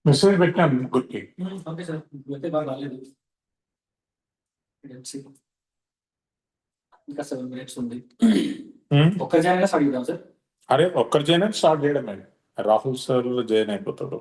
Message పెట్టాను ముగ్గురికి. Okay sir, అయితే బాగా రాలేదు. ఇంకా 7 minutes ఉంది. ఒక్క జాయిన్ స్టార్ట్ చేద్దాం సార్. అరే ఒక్కరు జాయిన్ అయితే స్టార్ట్ చేయడమే. రాహుల్ సార్ జాయిన్ అయిపోతాడు.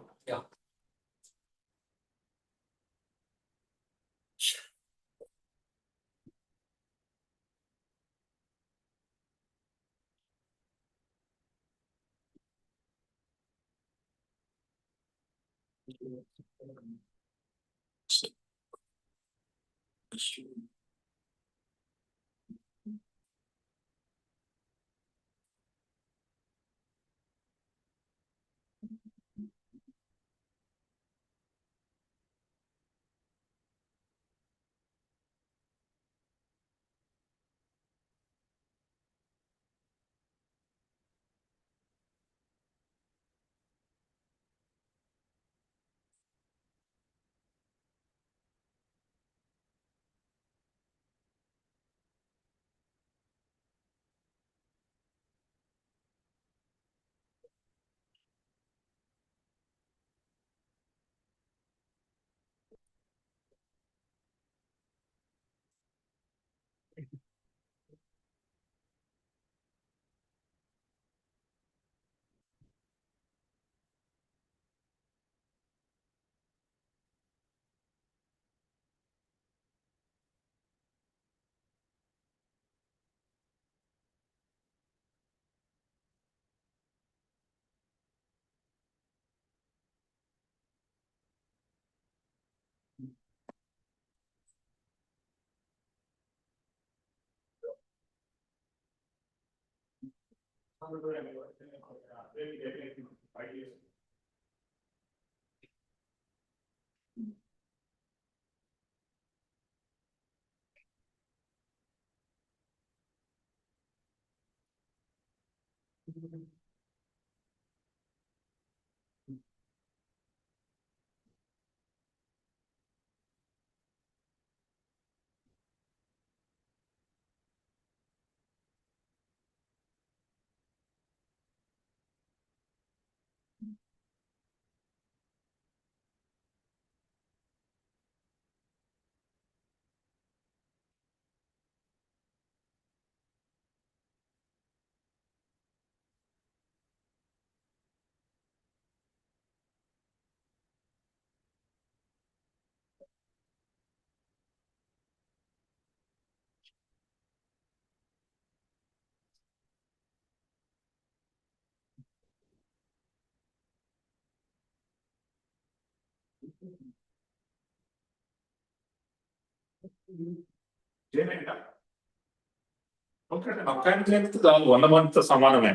ఒక్కరిని చేస్తే చాలు, 100 మందితో సమానమే.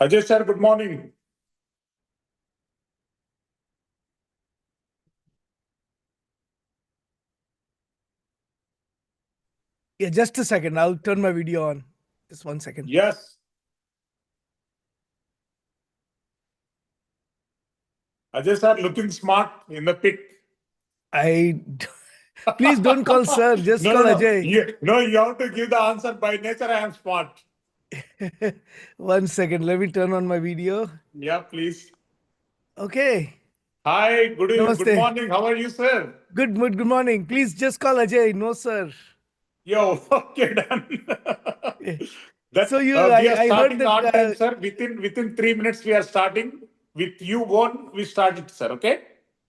Ajay sir, good morning. Yeah, just a second. I'll turn my video on. Just 1 second. Yes. Ajay sir, looking smart in the pic. Please don't call sir. Just call Ajay. You have to give the answer. By nature, I am smart. 1 second. Let me turn on my video. Yeah, please. Okay. Hi. Good Namaste. Good morning. How are you, sir? Good morning. Please just call Ajay. No, sir. Yo, okay, done. So we I are heard starting that on time, sir. Within 3 minutes, we are starting. With you on, we started, sir. Okay.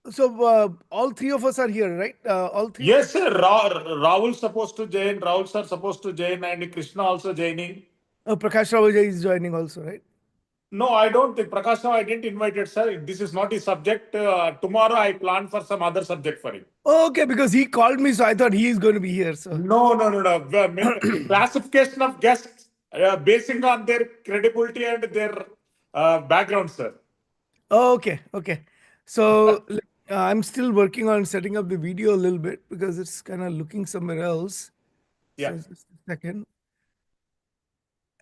so all three of us are here, right? All three. Yes, sir. Rahul supposed to join. Rahul sir supposed to join, and Krishna also joining. Prakash Rao is joining also, right? No, I don't think. Prakash, I didn't invite it, sir. This is not his subject. Tomorrow I plan for some other subject for him. Okay, because he called me, so I thought he is going to be here. So No. Classification of guests basing on their credibility and their background, sir. okay. So I'm still working on setting up the video a little bit because it's kind of looking somewhere else. Yeah. So just a second.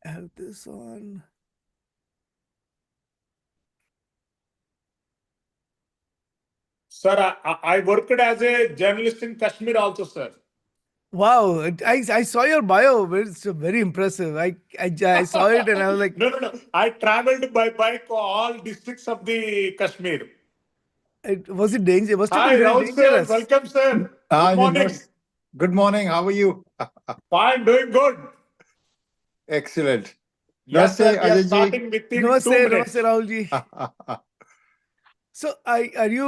I have this on. Sir, I worked as a journalist in Kashmir also, sir. Wow, I saw your bio. It's very impressive. I saw it and I was like, No. I traveled by bike all districts of the Kashmir. was it dangerous? Must have Hi, been very Rahul sir. dangerous. Welcome, sir. Good morning. Good morning. How are you? Fine, doing good. Excellent. Yes, sir. Namaste, We are Ajay ji. starting within 2 Namaste, minutes. namaste, Rahul ji. So, are you?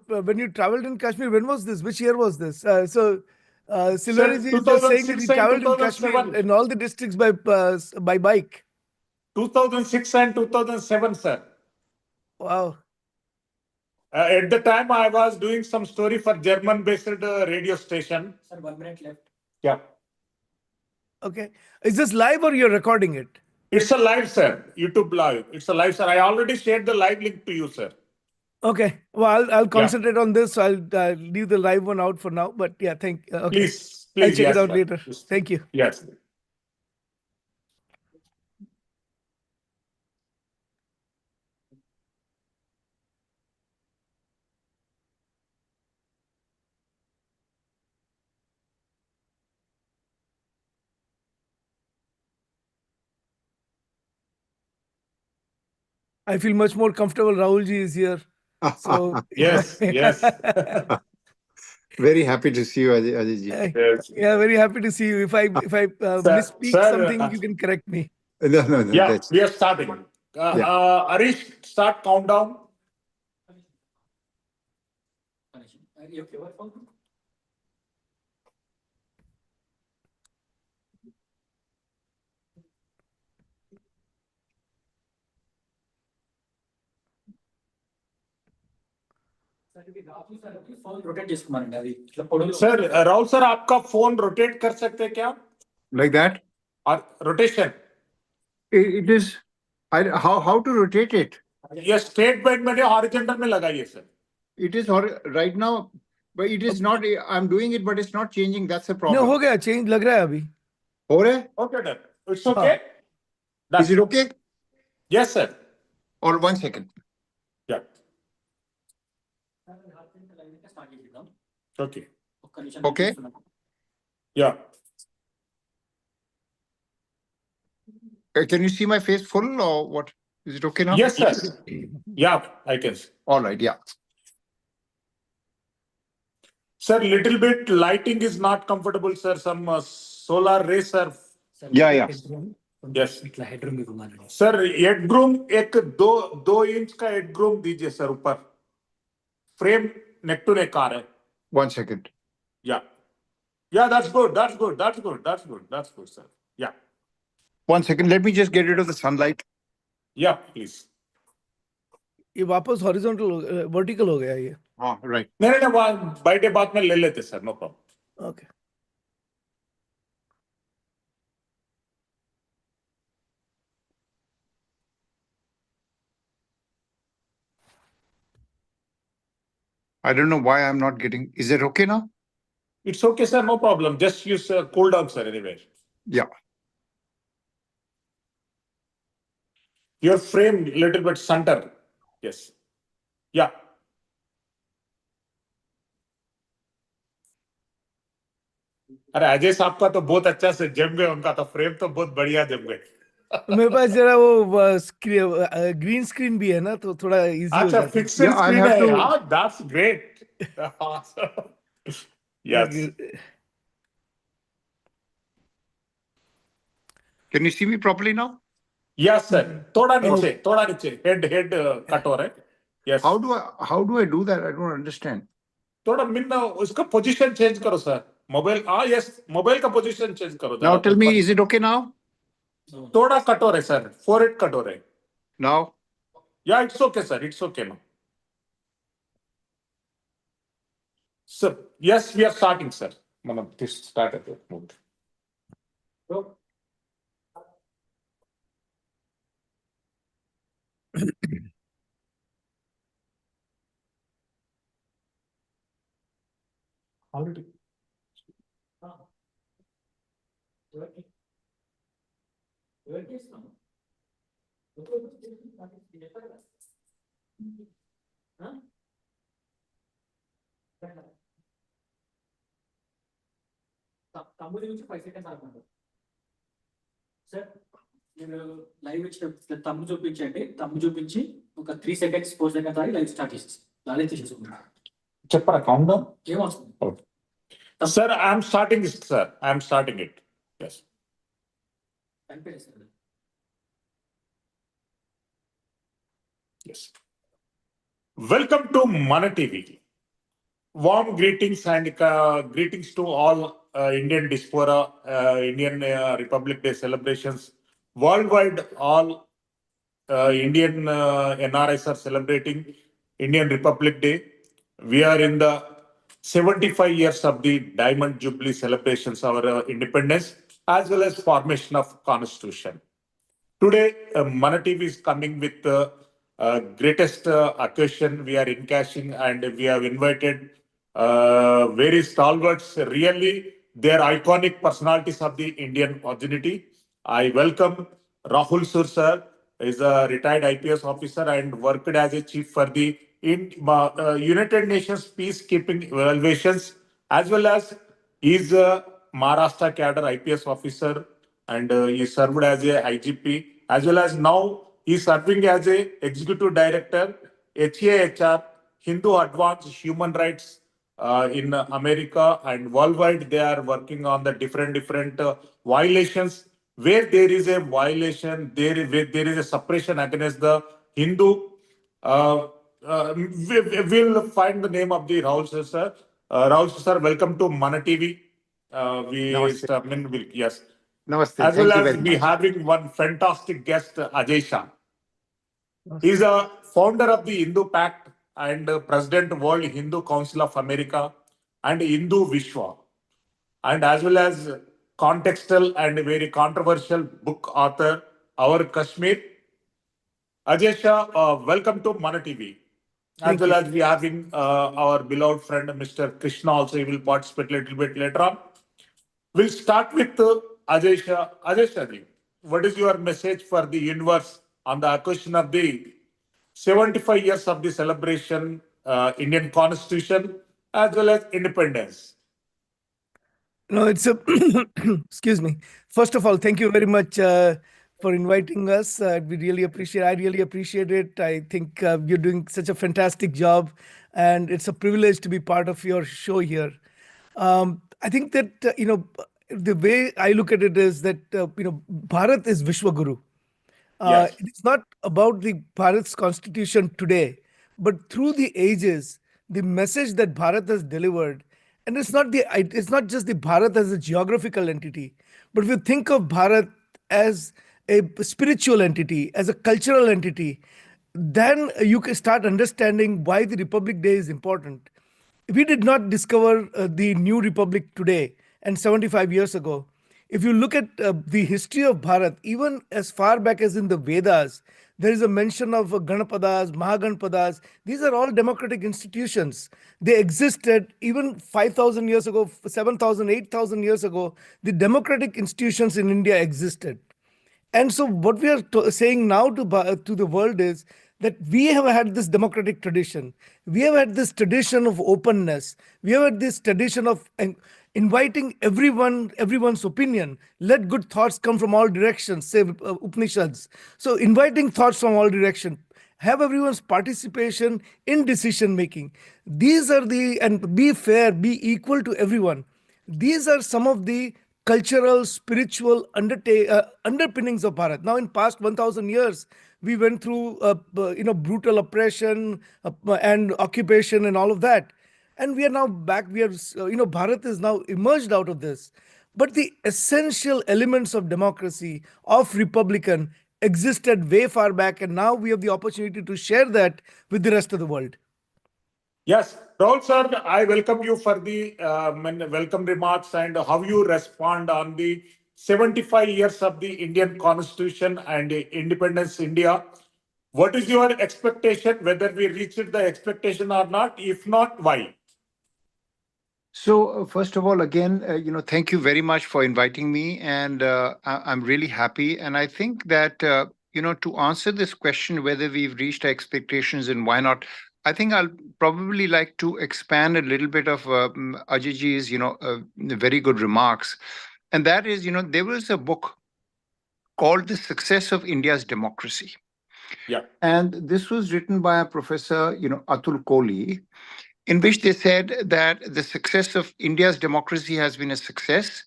When you traveled in Kashmir, when was this? Which year was this? Silveri ji is just saying that he 2006 and traveled in Kashmir 2007. in all the districts by bike. 2006 and 2007, sir. Wow. At the time, I was doing some story for German-based radio station. Sir, 1 minute left. Yeah. Okay. Is this live or you're recording it? It's a live, sir. YouTube live. It's a live, sir. I already shared the live link to you, sir. Okay. Well, I'll concentrate on this. So I'll leave the live one out for now. But yeah, okay. Please, I'll check yes, it out sir. later. Thank you. Yes. I feel much more comfortable. Rahul ji is here. So Yes. Very happy to see you, Ajay ji. Yes. Yeah, very happy to see you. If I misspeak sir, something, you can correct me. No. Yeah, That's, we are starting. Arish, start countdown. You have your phone? Phone rotate చేసుకోమనండి అది ఇట్లా పొడుగు Sir, Rahul sir, आपका phone rotate कर सकते हैं क्या? like that? और रोटेशन? It is. How to rotate it? ये स्ट्रेट बेड में हॉरिजॉन्टल में लगाइए sir. It is right now, but it is not. I'm doing it, but it's not changing. That's the No, problem. हो गया change लग रहा है अभी. हो रहा है? Okay, sir. It's okay. Is it okay? Yes, sir. Or 1 second. Yeah. Okay. Okay. Yeah. Can you see my face full or what? Is it okay now? Yes, sir. Yeah, I can see. All right. Yeah. Sir, little bit lighting is not comfortable, sir. Some solar rays, sir. Yeah. Yes. ఇట్లా head room ఇవ్వమనండి. Sir, headroom एक दो inch का headroom दीजिए sir ऊपर. Frame neck to neck आ रहा है. 1 second. Yeah, that's good, sir. Yeah. 1 second. Let me just get rid of the sunlight. Yeah, please. ये वापस हॉरिजॉन्टल वर्टिकल हो गया ये. Oh, right. नहीं बैठे बात में ले लेते sir, no problem. Okay. I don't know why I'm not getting. Is it okay now? It's okay, sir, no problem. Just use cool down, sir, anyway. Yeah. Your frame little bit center. Yes. Yeah. अरे अजय साहब का तो बहुत अच्छा से जम गए, उनका तो फ्रेम तो बहुत बढ़िया जम गए. मेरे पास जरा वो ग्रीन स्क्रीन भी है ना, तो थोड़ा इजी हो अच्छा, जाता है. Fixed Yeah, I screen have है. to- हाँ, that's great. Awesome. Yes. Can you see me properly now? Yes, sir. थोड़ा नीचे. Head कट हो रहा है. Yes. How do I do that? I don't understand. थोड़ा मिन्ना उसका पोजीशन चेंज करो सर. मोबाइल यस, मोबाइल का पोजीशन चेंज करो. Now tell me, is it okay now? थोड़ा कट हो रहा है सर. फोरहेड कट हो रहा है. Now, Yeah, it's okay, sir. It's okay now. Sir, yes, we are starting, sir. Manam, this started. So, Already. తమ్ముడి నుంచి 5 సెకండ్స్ ఆగండి సార్. మీరు లైవ్ ఇచ్చిన తమ్ము చూపించండి. తమ్ము చూపించి ఒక 3 సెకండ్స్ 4 సెకండ్స్ ఆగి లైవ్ స్టార్ట్ చేసేసి లాలే తీసుకుంటారు. చెప్పరా కౌంట్ డౌన్. ఏమవుతుంది Sir, I am starting it, sir. I am starting it. Yes. కనిపించేస్తారు. Yes. Welcome to Mana TV. Warm greetings and greetings to all Indian diaspora, Indian Republic Day celebrations worldwide. All Indian NRIs are celebrating Indian Republic Day. We are in the 75 years of the Diamond Jubilee celebrations, our independence, as well as formation of Constitution. Today, Mana TV is coming with the greatest occasion. We are encashing and we have invited very stalwarts. Really, they are iconic personalities of the Indian community. I welcome Rahul Sur sir, is a retired IPS officer and worked as a chief for the United Nations peacekeeping evaluations, as well as is a Maharashtra cadre IPS officer, and he served as a IGP, as well as now he is serving as a executive director, HAHR, Hindu Advanced Human Rights in America, and worldwide they are working on the different violations. Where there is a violation, there is a suppression against the Hindu. Uh, we'll find the name of the Rahul sir. Rahul sir, welcome to Mana TV. Namaste. Yes. Namaste. As well Thank you as very we much. having one fantastic guest, Ajay Shah. He is a founder of the Hindu Pact and President World Hindu Council of America and Hindu Vishwa, and as well as contextual and very controversial book author, Our Kashmir. Ajay Shah, welcome to Mana TV. As Thank well you. as we having our beloved friend, Mr. Krishna, also he will participate a little bit later on. We'll start with Ajay Shah. Ajay Shah ji, what is your message for the universe on the occasion of the 75 years of the celebration, Indian Constitution, as well as independence? No, it's a excuse me. First of all, thank you very much for inviting us. We really appreciate. I really appreciate it. I think you're doing such a fantastic job, and it's a privilege to be part of your show here. I think that the way I look at it is that Bharat is Vishwaguru. Yes. It's not about the Bharat's constitution today, but through the ages, the message that Bharat has delivered, and it's not just the Bharat as a geographical entity, but if you think of Bharat as a spiritual entity, as a cultural entity, then you can start understanding why the Republic Day is important. We did not discover the new republic today and 75 years ago. If you look at the history of Bharat, even as far back as in the Vedas, there is a mention of Ganapadas, Mahaganpadas. These are all democratic institutions. They existed even 5,000 years ago, 7,000, 8,000 years ago. The democratic institutions in India existed. And so, what we are saying now to the world is that we have had this democratic tradition. We have had this tradition of openness. We have had this tradition of inviting everyone's opinion. Let good thoughts come from all directions, say Upanishads. So, inviting thoughts from all directions. Have everyone's participation in decision making. These are and be fair, be equal to everyone. These are some of the cultural, spiritual underpinnings of Bharat. Now, in past 1,000 years, we went through brutal oppression and occupation and all of that, and we are now back. We are Bharat is now emerged out of this, but the essential elements of democracy, of republican, existed way far back, and now we have the opportunity to share that with the rest of the world. Yes, Rahul sir, I welcome you for the welcome remarks and how you respond on the 75 years of the Indian Constitution and Independence India. What is your expectation, whether we reached the expectation or not? If not, why? So, first of all, again, thank you very much for inviting me, and I'm really happy. And I think that to answer this question, whether we've reached our expectations and why not, I think I'll probably like to expand a little bit of Ajayji's, very good remarks, and that is, there was a book called "The Success of India's Democracy," Yeah. and this was written by a professor, Atul Kohli, in which they said that the success of India's democracy has been a success.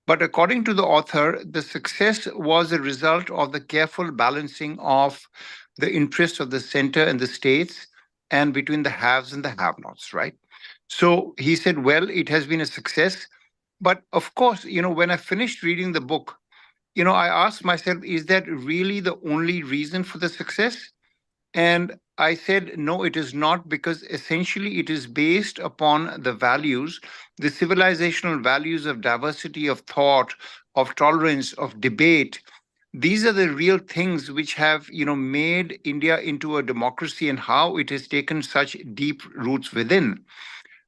But according to the author, the success was a result of the careful balancing of the interests of the center and the states and between the haves and the have nots, right? So he said, well, it has been a success. But of course, when I finished reading the book, I asked myself, is that really the only reason for the success? And I said, no, it is not, because essentially it is based upon the values, the civilizational values of diversity of thought, of tolerance, of debate. These are the real things which have, made India into a democracy and how it has taken such deep roots within.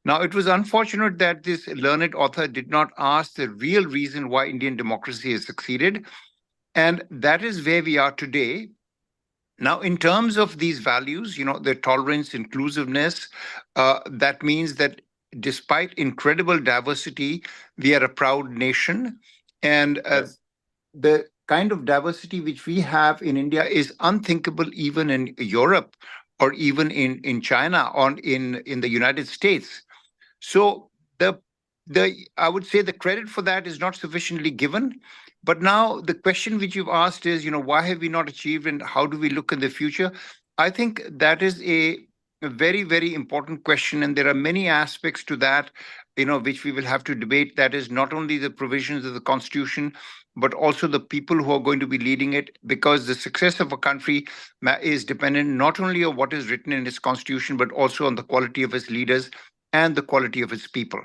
Now, it was unfortunate that this learned author did not ask the real reason why Indian democracy has succeeded. And that is where we are today. Now, in terms of these values, the tolerance, inclusiveness, that means that despite incredible diversity, we are a proud nation. And Yes. the kind of diversity which we have in India is unthinkable even in Europe or even in China or in the United States. So the I would say the credit for that is not sufficiently given. But now the question which you've asked is, why have we not achieved and how do we look in the future? I think that is a very, very important question. And there are many aspects to that, which we will have to debate. That is not only the provisions of the Constitution, but also the people who are going to be leading it, because the success of a country is dependent not only on what is written in its Constitution, but also on the quality of its leaders and the quality of its people.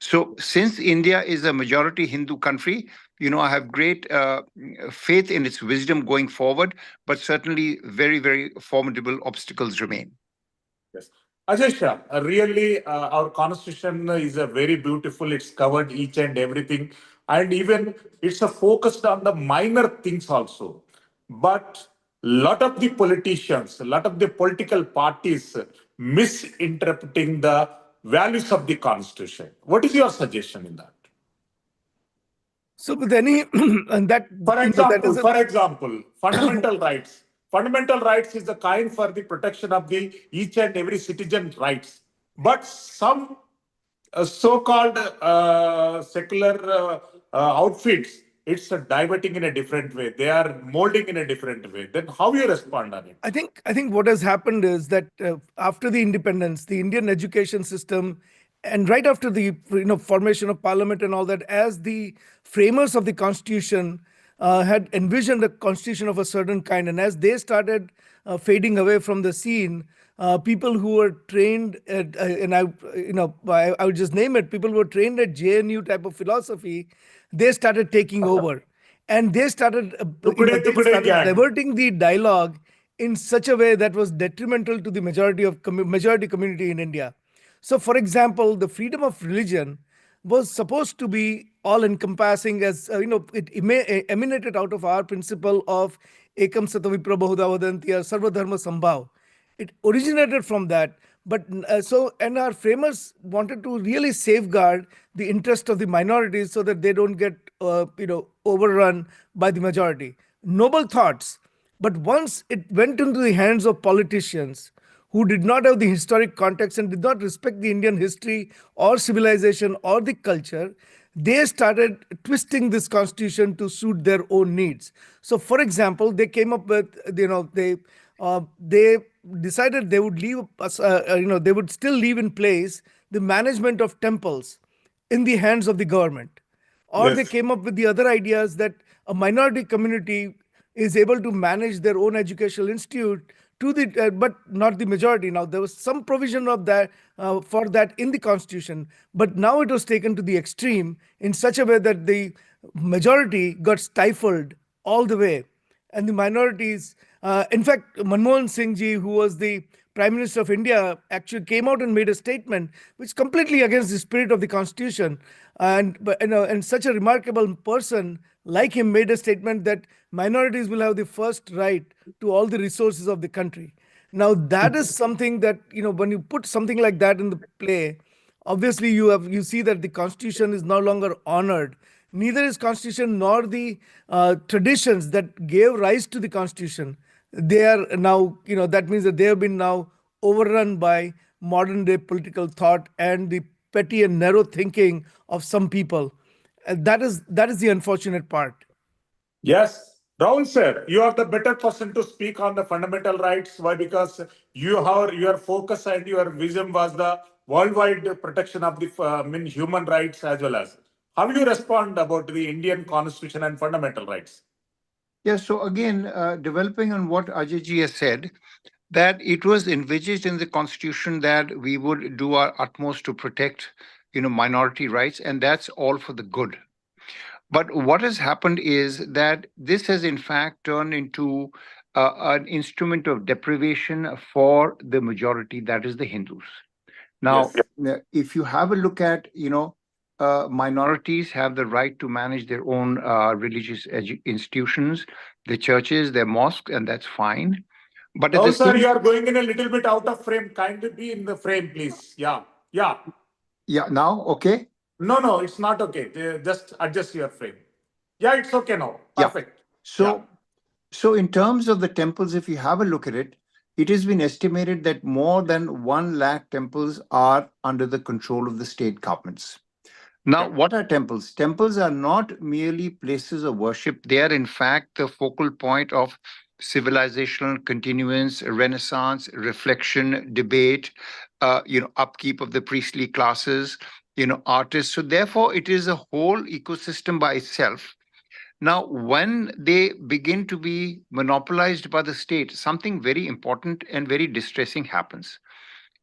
So, since India is a majority Hindu country, I have great faith in its wisdom going forward, but certainly very, very formidable obstacles remain. Yes. Ajay Shah, really, our constitution is a very beautiful. It's covered each and everything, and even it's a focused on the minor things also. But lot of the politicians, a lot of the political parties misinterpreting the values of the constitution. What is your suggestion in that? So, with any and that For that example, is a, fundamental rights. Fundamental rights is the kind for the protection of the each and every citizen rights. But some so-called secular outfits, it's diverting in a different way. They are molding in a different way. Then how you respond on it? I think what has happened is that after the independence, the Indian education system, and right after the formation of parliament and all that, as the framers of the constitution had envisioned a constitution of a certain kind, and as they started fading away from the scene, people who were trained at, and I would just name it, people who were trained at JNU type of philosophy, they started taking over, and they started, they started gang. diverting the dialogue in such a way that was detrimental to the majority community in India. So, for example, the freedom of religion was supposed to be all encompassing, as it emanated out of our principle of ekam satavipra bahudha vadanti, or sarva dharma sambhav. It originated from that. But and our framers wanted to really safeguard the interest of the minorities so that they don't get overrun by the majority. Noble thoughts. But once it went into the hands of politicians who did not have the historic context and did not respect the Indian history or civilization or the culture, they started twisting this constitution to suit their own needs. So, for example, they came up with, they decided they would leave, they would still leave in place the management of temples in the hands of the government. Or they Yes. came up with the other ideas that a minority community is able to manage their own educational institute to the but not the majority. Now there was some provision of that for that in the constitution, but now it was taken to the extreme in such a way that the majority got stifled all the way, and the minorities. In fact, Manmohan Singh ji, who was the Prime Minister of India, actually came out and made a statement which completely against the spirit of the Constitution. And such a remarkable person like him made a statement that minorities will have the first right to all the resources of the country. Now that is something that, when you put something like that in the play, obviously you see that the Constitution is no longer honored. Neither is Constitution nor the traditions that gave rise to the Constitution. They are now, that means that they have been now overrun by modern day political thought and the petty and narrow thinking of some people. That is the unfortunate part. Yes, Rahul sir, you are the better person to speak on the fundamental rights. Why? Because your focus and your vision was the worldwide protection of the human rights as well as. How you respond about the Indian Constitution and fundamental rights? Yeah, so again, developing on what Ajay has said, that it was envisaged in the constitution that we would do our utmost to protect, minority rights, and that's all for the good. But what has happened is that this has in fact turned into an instrument of deprivation for the majority, that is the Hindus. Now, Yes. if you have a look at, minorities have the right to manage their own religious institutions, the churches, their mosques, and that's fine. But at the Rahul sir, same, you are going in a little bit out of frame. Kindly be in the frame, please. Yeah. Yeah. yeah, now, okay, No, it's not okay. Just adjust your frame. Yeah, it's okay now. yeah. Perfect. Yeah. So in terms of the temples, if you have a look at it, it has been estimated that more than 1 lakh temples are under the control of the state governments. Now, Yeah. what are temples? Temples are not merely places of worship. They are, in fact, the focal point of civilizational continuance, renaissance, reflection, debate, upkeep of the priestly classes, artists. So therefore, it is a whole ecosystem by itself. Now, when they begin to be monopolized by the state, something very important and very distressing happens.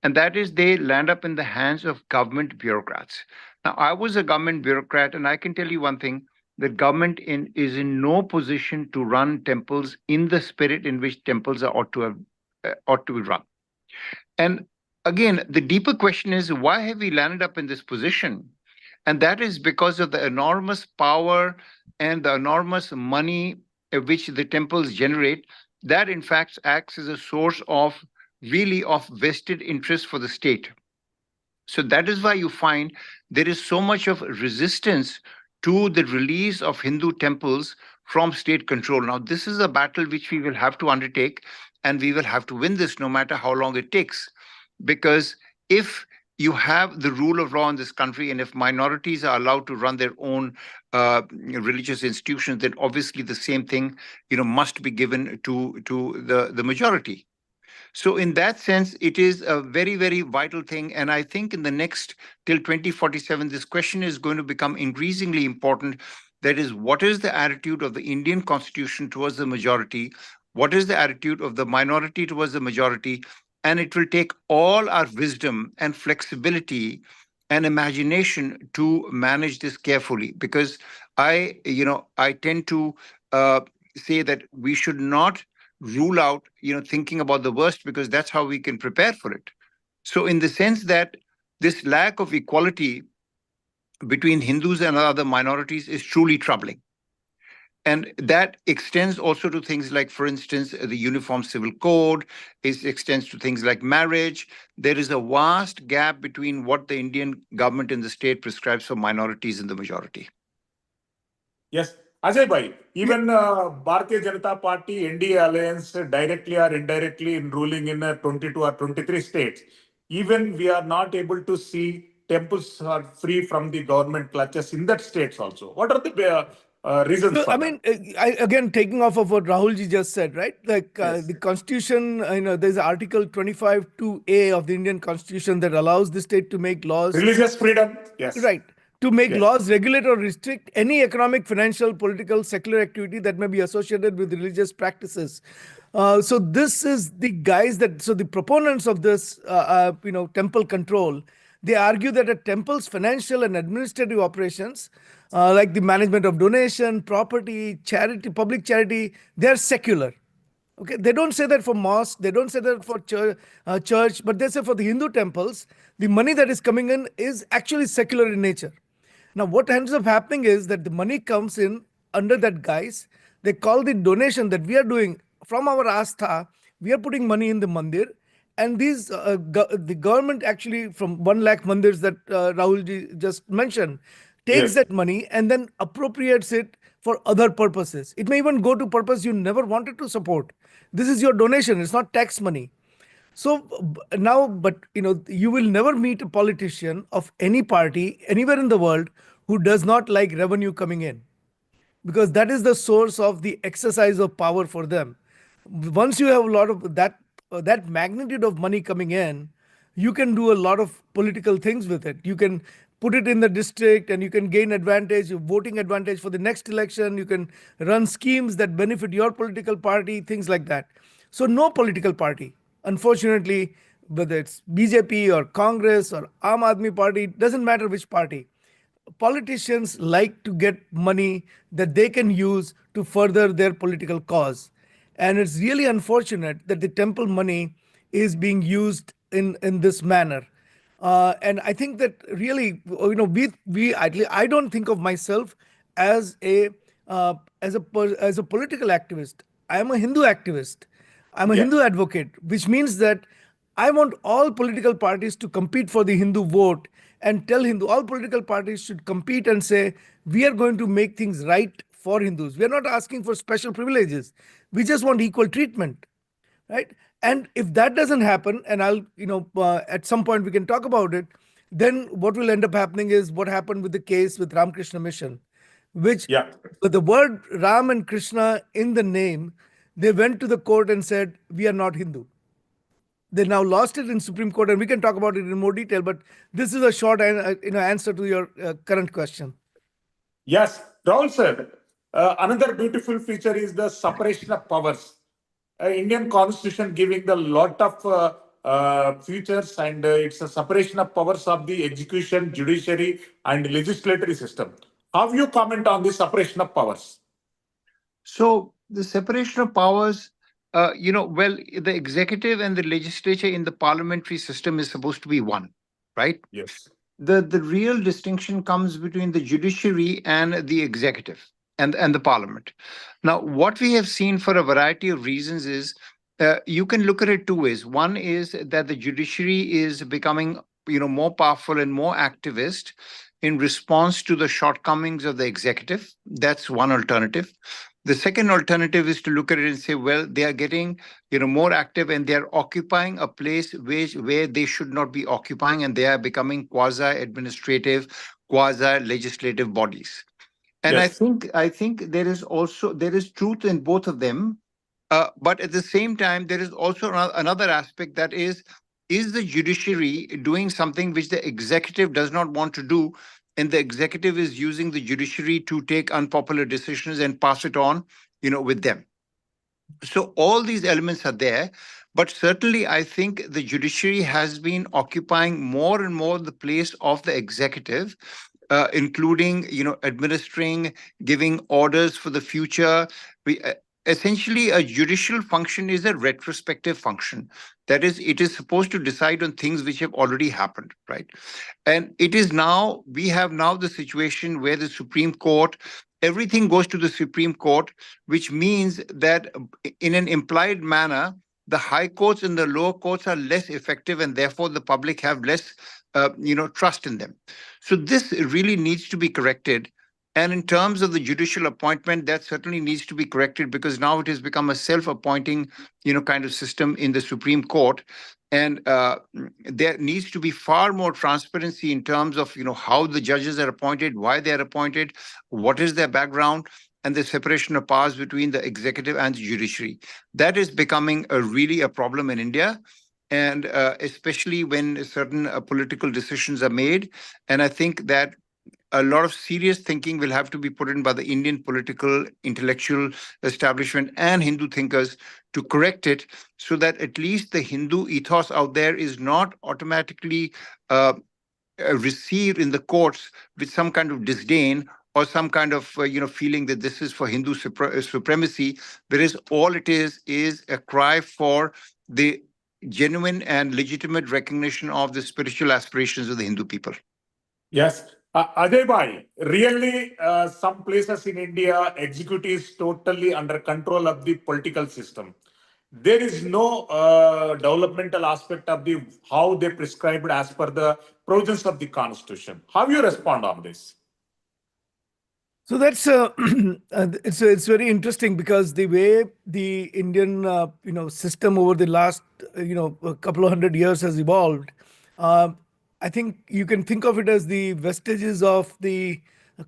And that is they land up in the hands of government bureaucrats. Now, I was a government bureaucrat, and I can tell you one thing: the government is in no position to run temples in the spirit in which temples ought to be run. And again, the deeper question is, why have we landed up in this position? And that is because of the enormous power and the enormous money which the temples generate. That, in fact, acts as a source of really of vested interest for the state. So that is why you find there is so much of resistance to the release of Hindu temples from state control. Now, this is a battle which we will have to undertake, and we will have to win this no matter how long it takes. Because if you have the rule of law in this country, and if minorities are allowed to run their own religious institutions, then obviously the same thing, must be given to the majority. So in that sense, it is a very, very vital thing. And I think in the next till 2047, this question is going to become increasingly important. That is, what is the attitude of the Indian constitution towards the majority? What is the attitude of the minority towards the majority? And it will take all our wisdom and flexibility and imagination to manage this carefully. Because I tend to say that we should not rule out, thinking about the worst, because that's how we can prepare for it. So in the sense that this lack of equality between Hindus and other minorities is truly troubling. And that extends also to things like, for instance, the Uniform Civil Code. It extends to things like marriage. There is a vast gap between what the Indian government and the state prescribes for minorities and the majority. Yes, Ajay bhai, even Bharatiya Janata Party, NDA alliance, directly or indirectly in ruling in 22 or 23 states, even we are not able to see temples are free from the government clutches in that states also. What are the reasons So, for I that? mean, again, taking off of what Rahulji just said, right? Like Yes. the Constitution, there's Article 25 2A of the Indian Constitution that allows the state to make laws. Religious freedom, yes. Right. to make Yes. laws regulate or restrict any economic, financial, political, secular activity that may be associated with religious practices. So this is the guys that, so the proponents of this, temple control, they argue that a temple's financial and administrative operations, like the management of donation, property, charity, public charity, they are secular. Okay, they don't say that for mosque, they don't say that for church, but they say for the Hindu temples, the money that is coming in is actually secular in nature. Now, what ends up happening is that the money comes in under that guise. They call the donation that we are doing from our Astha, we are putting money in the mandir, and these the government actually from 1 lakh mandirs that Rahulji just mentioned takes Yes. that money and then appropriates it for other purposes. It may even go to purpose you never wanted to support. This is your donation, it's not tax money. So now, but you will never meet a politician of any party anywhere in the world who does not like revenue coming in, because that is the source of the exercise of power for them. Once you have a lot of that magnitude of money coming in, you can do a lot of political things with it. You can put it in the district and you can gain advantage, voting advantage for the next election. You can run schemes that benefit your political party, things like that. So no political party, unfortunately, whether it's BJP or Congress or Aam Aadmi Party, doesn't matter which party, politicians like to get money that they can use to further their political cause. And it's really unfortunate that the temple money is being used in this manner. And I think that really, I don't think of myself as a political activist. I am a Hindu activist. I'm a Yeah. Hindu advocate, which means that I want all political parties to compete for the Hindu vote and tell all political parties should compete and say, we are going to make things right for Hindus. We are not asking for special privileges. We just want equal treatment, right? And if that doesn't happen, and at some point we can talk about it, then what will end up happening is what happened with the case with Ramakrishna Mission, which Yeah. with the word Ram and Krishna in the name, they went to the court and said, we are not Hindu. They now lost it in Supreme Court, and we can talk about it in more detail. But this is a short, answer to your current question. Yes, Rahul sir. Another beautiful feature is the separation of powers. Indian Constitution giving the lot of features, and it's a separation of powers of the execution, judiciary, and legislatory system. How you comment on the separation of powers? So the separation of powers, the executive and the legislature in the parliamentary system is supposed to be one, right? Yes. The real distinction comes between the judiciary and the executive and the parliament. Now, what we have seen for a variety of reasons is you can look at it two ways. One is that the judiciary is becoming more powerful and more activist in response to the shortcomings of the executive. That's one alternative. The second alternative is to look at it and say, well, they are getting more active and they are occupying a place where they should not be occupying, and they are becoming quasi-administrative, quasi-legislative bodies. And Yes. I think there is truth in both of them, but at the same time there is also another aspect, that is the judiciary doing something which the executive does not want to do, and the executive is using the judiciary to take unpopular decisions and pass it on, with them. So all these elements are there, but certainly I think the judiciary has been occupying more and more the place of the executive, including administering, giving orders for the future. Essentially, a judicial function is a retrospective function. That is, it is supposed to decide on things which have already happened, right? And we have now the situation where the Supreme Court, everything goes to the Supreme Court, which means that in an implied manner, the high courts and the lower courts are less effective, and therefore the public have less trust in them. So this really needs to be corrected. And in terms of the judicial appointment, that certainly needs to be corrected, because now it has become a self-appointing, kind of system in the Supreme Court. And there needs to be far more transparency in terms of, how the judges are appointed, why they are appointed, what is their background, and the separation of powers between the executive and the judiciary. That is becoming really a problem in India, and especially when certain political decisions are made. And I think that a lot of serious thinking will have to be put in by the Indian political, intellectual establishment and Hindu thinkers to correct it, so that at least the Hindu ethos out there is not automatically uh, received in the courts with some kind of disdain or some kind of feeling that this is for Hindu supremacy, whereas all it is a cry for the genuine and legitimate recognition of the spiritual aspirations of the Hindu people. Yes. Ajay Bhai, really, some places in India, executive is totally under control of the political system. There is no developmental aspect of the how they prescribed as per the provisions of the constitution. How you respond on this? So that's it's very interesting, because the way the Indian system over the last a couple of hundred years has evolved. Uh, I think you can think of it as the vestiges of the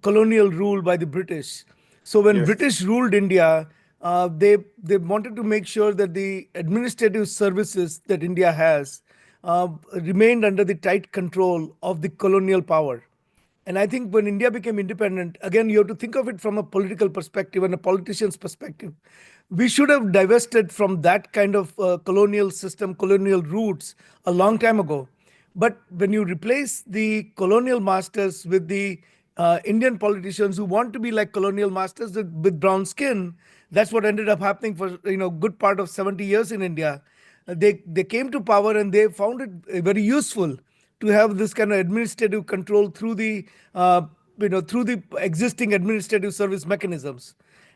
colonial rule by the British. So when Yes. British ruled India, they wanted to make sure that the administrative services that India has remained under the tight control of the colonial power. And I think when India became independent, again, you have to think of it from a political perspective and a politician's perspective. We should have divested from that kind of colonial system, colonial roots a long time ago. But when you replace the colonial masters with the Indian politicians who want to be like colonial masters with brown skin, that's what ended up happening for good part of 70 years in India. They came to power and they found it very useful to have this kind of administrative control through the through the existing administrative service mechanisms.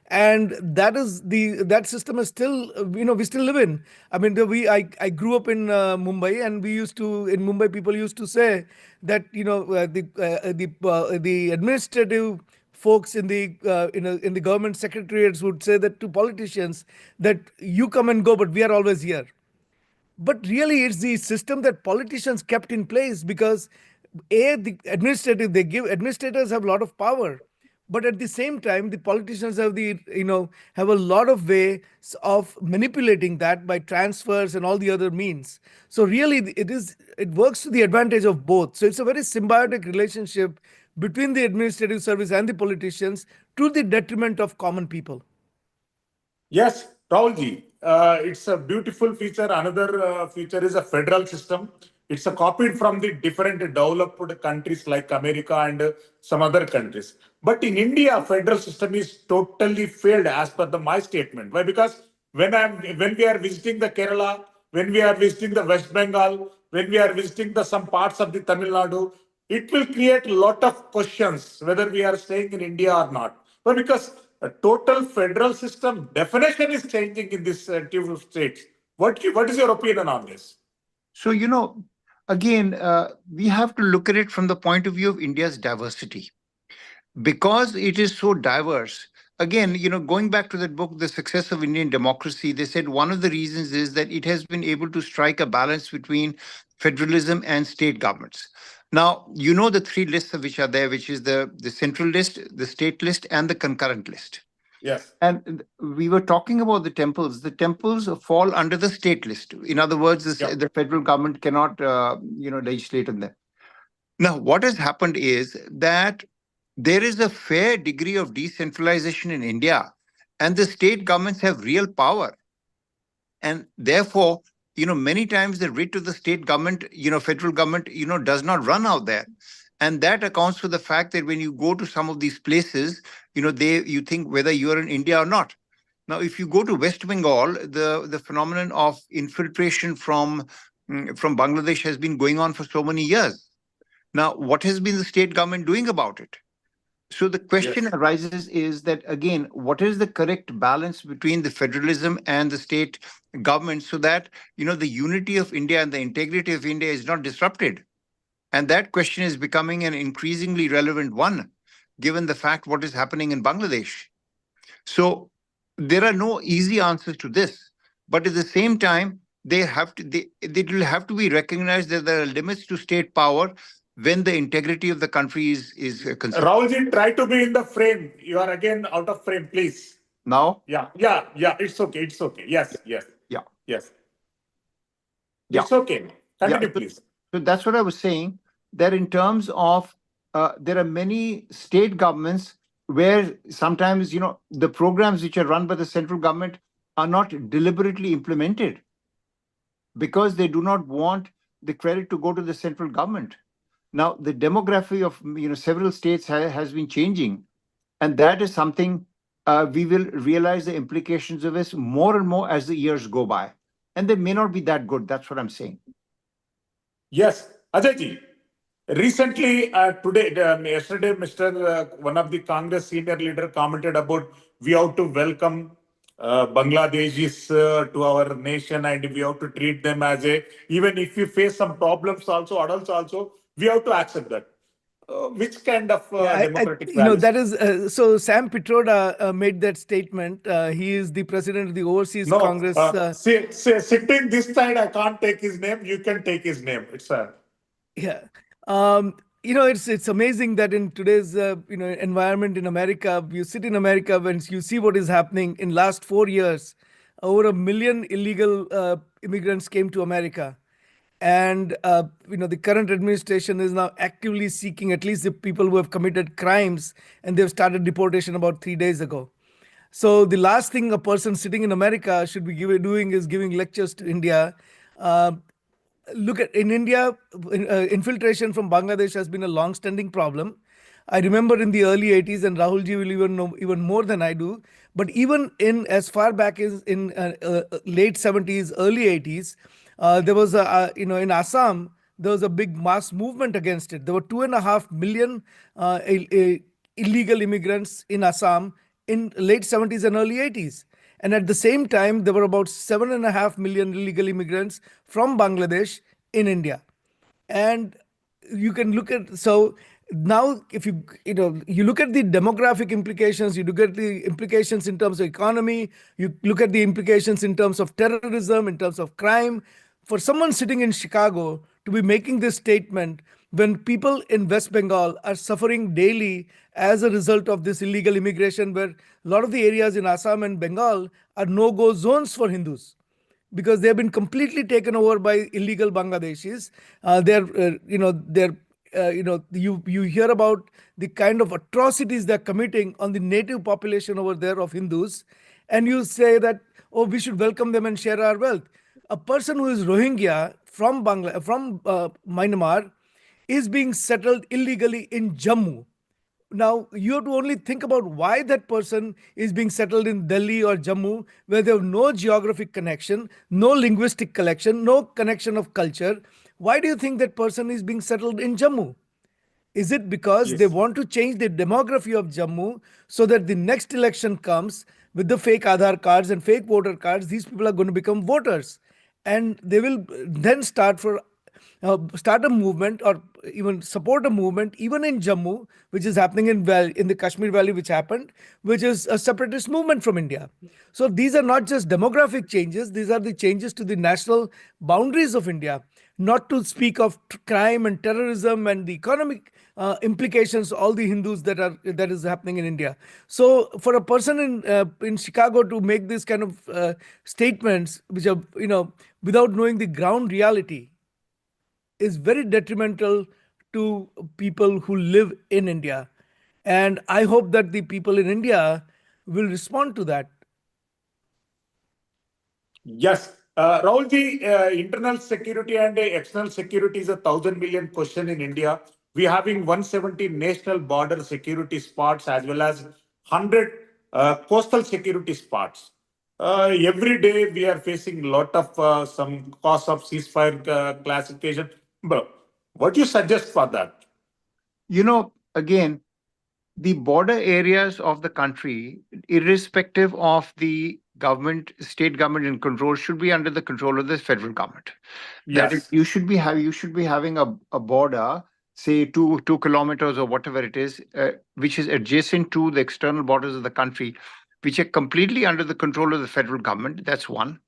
And that system is still, we still live in. I mean, I grew up in Mumbai, and we used to in Mumbai people used to say that the administrative folks in the in the government secretariats would say that to politicians, that you come and go, but we are always here. But really, it's the system that politicians kept in place, because the administrative, they give administrators have a lot of power, but at the same time the politicians have have a lot of ways of manipulating that by transfers and all the other means. So really, it works to the advantage of both. So it's a very symbiotic relationship between the administrative service and the politicians, to the detriment of common people. Yes, Rahulji, it's a beautiful feature. Another feature is a federal system. It's a copied from the different developed countries like America and some other countries. But in India, federal system is totally failed as per my statement. Why? Because when we are visiting the Kerala, when we are visiting the West Bengal, when we are visiting the some parts of the Tamil Nadu, it will create a lot of questions whether we are staying in India or not. But because a total federal system definition is changing in this two states. What is your opinion on this? So, again, we have to look at it from the point of view of India's diversity. Because it is so diverse, again, going back to that book, The Success of Indian Democracy, they said one of the reasons is that it has been able to strike a balance between federalism and state governments. Now, the three lists which are there, which is the central list, the state list, and the concurrent list. Yes. And we were talking about the temples. The temples fall under the state list. In other words, the federal government cannot, legislate on them. Now, what has happened is that there is a fair degree of decentralization in India, and the state governments have real power. And therefore, many times the writ of the state government, federal government, does not run out there. And that accounts for the fact that when you go to some of these places, you think whether you're in India or not. Now, if you go to West Bengal, the phenomenon of infiltration from Bangladesh has been going on for so many years. Now, what has been the state government doing about it? So the question arises is that, again, what is the correct balance between the federalism and the state government, so that, the unity of India and the integrity of India is not disrupted? And that question is becoming an increasingly relevant one, given the fact what is happening in Bangladesh. So there are no easy answers to this, but at the same time, they will have to be recognized that there are limits to state power when the integrity of the country is concerned. Rahulji, try to be in the frame. You are again out of frame, please. Now? Yeah. It's okay. Yes. Yeah. It's okay. Continue, please. So that's what I was saying, that in terms of there are many state governments where sometimes, the programs which are run by the central government are not deliberately implemented because they do not want the credit to go to the central government. Now, the demography of several states has been changing, and that is something we will realize the implications of this more and more as the years go by. And they may not be that good. That's what I'm saying. Yes, Ajay recently, yesterday, one of the Congress senior leader commented about we have to welcome Bangladeshis to our nation, and we have to treat them as even if we face some problems also, adults also, we have to accept that. Which kind of democratic values? that is so. Sam Pitroda made that statement. He is the president of the Overseas No, Congress. sitting this side, I can't take his name. You can take his name. It's Yeah. It's amazing that in today's environment in America, you sit in America when you see what is happening in last 4 years, over 1 million illegal immigrants came to America. And the current administration is now actively seeking at least the people who have committed crimes, and they've started deportation about 3 days ago. So the last thing a person sitting in America should be doing is giving lectures to India. Uh, Look at in India, infiltration from Bangladesh has been a long-standing problem. I remember in the early 80s, and Rahulji will even know even more than I do. But even in as far back as in late 70s, early 80s, there was in Assam there was a big mass movement against it. There were 2.5 million illegal immigrants in Assam in late 70s and early 80s. And at the same time, there were about 7.5 million illegal immigrants from Bangladesh in India. And you can look at, so now if you look at the demographic implications, you look at the implications in terms of economy, you look at the implications in terms of terrorism, in terms of crime. For someone sitting in Chicago to be making this statement when people in West Bengal are suffering daily as a result of this illegal immigration, where a lot of the areas in Assam and Bengal are no-go zones for Hindus because they have been completely taken over by illegal Bangladeshis. You hear about the kind of atrocities they're committing on the native population over there of Hindus, and you say that, oh, we should welcome them and share our wealth. A person who is Rohingya from Myanmar is being settled illegally in Jammu. Now, you have to only think about why that person is being settled in Delhi or Jammu, where they have no geographic connection, no linguistic connection, no connection of culture. Why do you think that person is being settled in Jammu? Is it because they Yes. want to change the demography of Jammu so that the next election comes with the fake Aadhaar cards and fake voter cards? These people are going to become voters, and they will then start a movement or even support a movement even in Jammu, which is happening in the Kashmir Valley, which is a separatist movement from India. So these are not just demographic changes; these are the changes to the national boundaries of India. Not to speak of crime and terrorism and the economic implications, all the Hindus that is happening in India. So for a person in Chicago to make this kind of statements, which are without knowing the ground reality, is very detrimental to people who live in India. And I hope that the people in India will respond to that. Yes. Rahulji, internal security and external security is a 1,000 million question in India. We are having 170 national border security spots as well as 100 coastal security spots. Every day we are facing a lot of some cause of ceasefire classification. Bro, what do you suggest for that? Again, the border areas of the country, irrespective of the government, state government in control, should be under the control of the federal government. That is, Yes. you should be having a border, say 2 kilometers or whatever it is, which is adjacent to the external borders of the country, which are completely under the control of the federal government. That's one.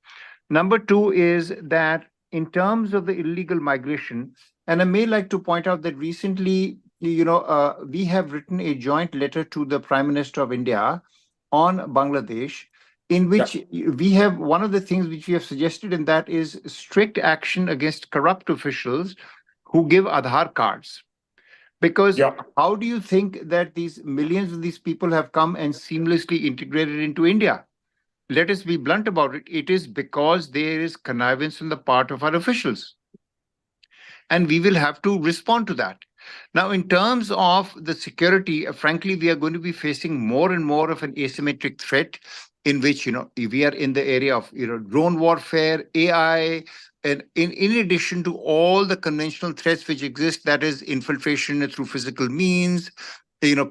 Number two is that in terms of the illegal migration, and I may like to point out that recently, we have written a joint letter to the Prime Minister of India on Bangladesh, in which we have one of the things which we have suggested in that is strict action against corrupt officials who give Aadhaar cards. Because Yeah. how do you think that these millions of these people have come and seamlessly integrated into India? Let us be blunt about it. It is because there is connivance on the part of our officials. And we will have to respond to that. Now, in terms of the security, frankly, we are going to be facing more and more of an asymmetric threat in which, we are in the area of, drone warfare, AI, and in addition to all the conventional threats which exist, that is infiltration through physical means,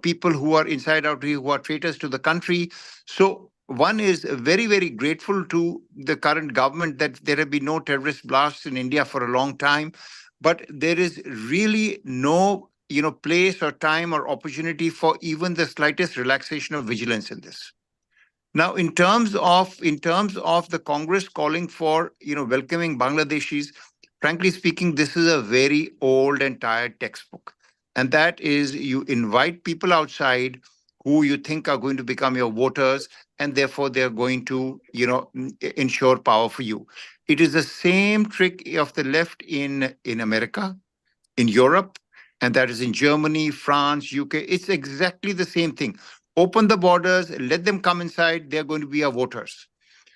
people who are inside out here, who are traitors to the country. So one is very, very grateful to the current government that there have been no terrorist blasts in India for a long time. But there is really no place or time or opportunity for even the slightest relaxation of vigilance in this. Now, in terms of the Congress calling for welcoming Bangladeshis, frankly speaking, this is a very old and tired textbook, and that is you invite people outside who you think are going to become your voters, and therefore they are going to ensure power for you. It is the same trick of the left in America, in Europe, and that is in Germany, France, UK. It's exactly the same thing. Open the borders, let them come inside, they're going to be our voters.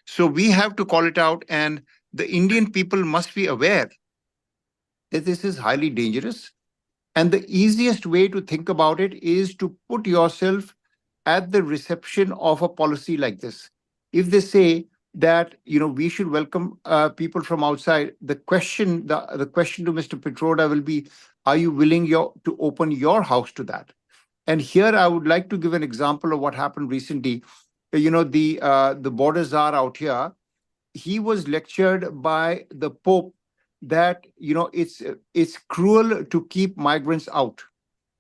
So we have to call it out, and the Indian people must be aware that this is highly dangerous. And the easiest way to think about it is to put yourself at the reception of a policy like this. If they say that we should welcome people from outside, the question to Mr. Petroda will be, are you willing to open your house to that? And here I would like to give an example of what happened recently. The border czar out here, he was lectured by the Pope that it's cruel to keep migrants out.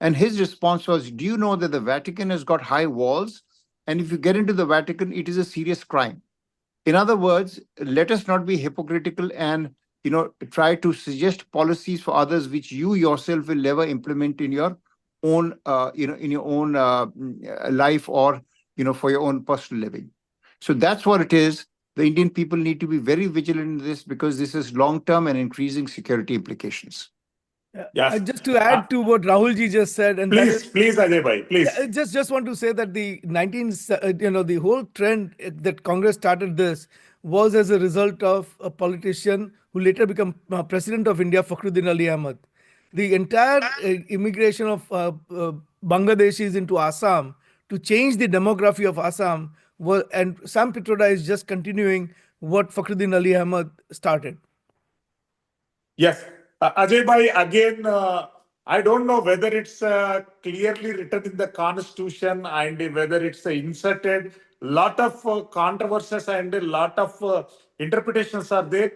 And his response was, do you know that the Vatican has got high walls? And if you get into the Vatican, it is a serious crime. In other words, let us not be hypocritical and try to suggest policies for others which you yourself will never implement in your own life, or for your own personal living. So that's what it is. The Indian people need to be very vigilant in this, because this is long-term and increasing security implications. Yes. Just to add to what Rahulji just said, and that is, Please, Ajay bhai, please. yeah, just want to say that the the whole trend that Congress started this was as a result of a politician who later became president of India, Fakhruddin Ali Ahmad. The entire immigration of Bangladeshis into Assam to change the demography of Assam was, and Sam Pitroda is just continuing what Fakhruddin Ali Ahmad started. Yes. Ajay bhai, again, I don't know whether it's clearly written in the constitution and whether it's inserted. Lot of controversies and a lot of interpretations are there,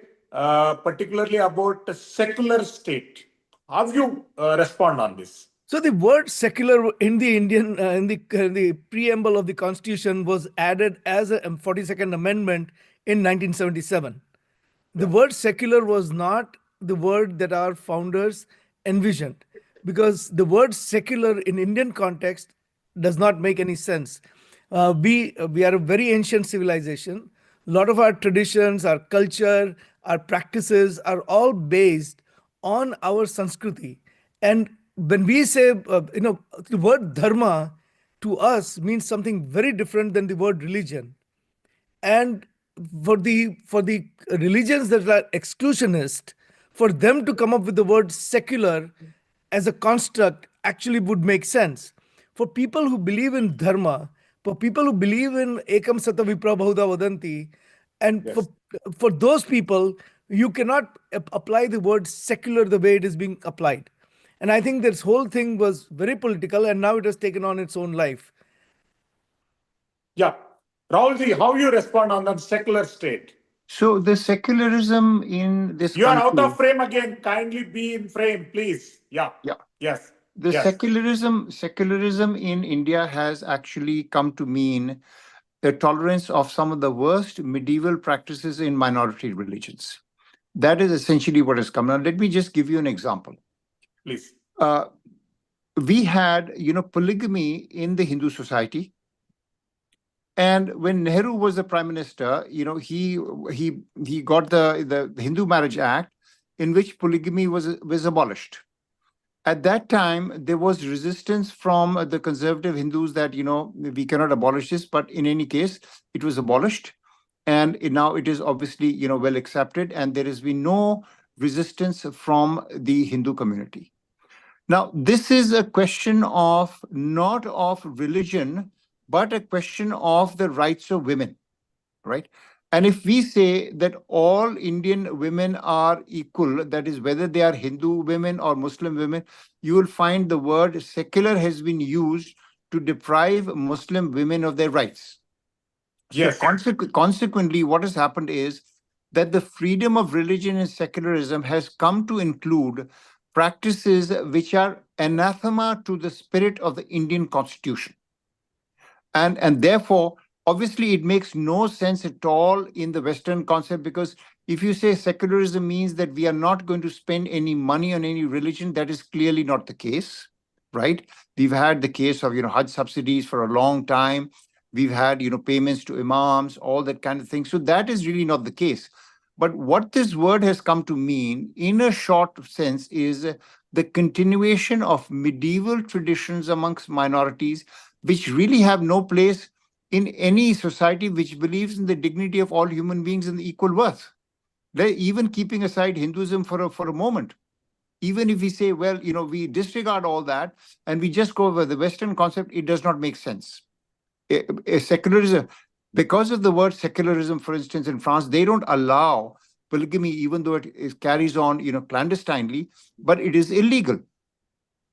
particularly about secular state. How you respond on this? So the word secular in the Indian in the preamble of the Constitution was added as a 42nd Amendment in 1977. The word secular was not the word that our founders envisioned, because the word secular in Indian context does not make any sense. We are a very ancient civilization. A lot of our traditions, our culture, our practices are all based on our Sanskriti. And when we say, the word dharma to us means something very different than the word religion. And for the religions that are exclusionist, for them to come up with the word secular as a construct actually would make sense. For people who believe in dharma, for people who believe in ekam sata vipra bahuda vadanti, and Yes. for those people, you cannot apply the word secular the way it is being applied. And I think this whole thing was very political, and now it has taken on its own life. Yeah. Rahulji, how you respond on the secular state? So the secularism in this You are out country, of frame again. Kindly be in frame, please. Yeah. yeah, Yes. the Yes. secularism in India has actually come to mean the tolerance of some of the worst medieval practices in minority religions. That is essentially what has come. Now, let me just give you an example. Please. We had, polygamy in the Hindu society. And when Nehru was the prime minister, he got the Hindu Marriage Act, in which polygamy was abolished. At that time, there was resistance from the conservative Hindus that, we cannot abolish this, but in any case, it was abolished. And now it is obviously, well accepted, and there has been no resistance from the Hindu community. Now, this is a question of not of religion, but a question of the rights of women, right? And if we say that all Indian women are equal, that is, whether they are Hindu women or Muslim women, you will find the word secular has been used to deprive Muslim women of their rights. Yes. So consequently, what has happened is that the freedom of religion and secularism has come to include practices which are anathema to the spirit of the Indian Constitution. And therefore, obviously, it makes no sense at all in the Western concept, because if you say secularism means that we are not going to spend any money on any religion, that is clearly not the case, right? We've had the case of, Hajj subsidies for a long time. We've had, payments to imams, all that kind of thing. So that is really not the case. But what this word has come to mean, in a short sense, is the continuation of medieval traditions amongst minorities, which really have no place in any society which believes in the dignity of all human beings and the equal worth. Even keeping aside Hinduism for a moment, even if we say, well, we disregard all that and we just go over the Western concept, it does not make sense. A secularism, because of the word secularism, for instance, in France, they don't allow polygamy, even though it carries on, clandestinely, but it is illegal.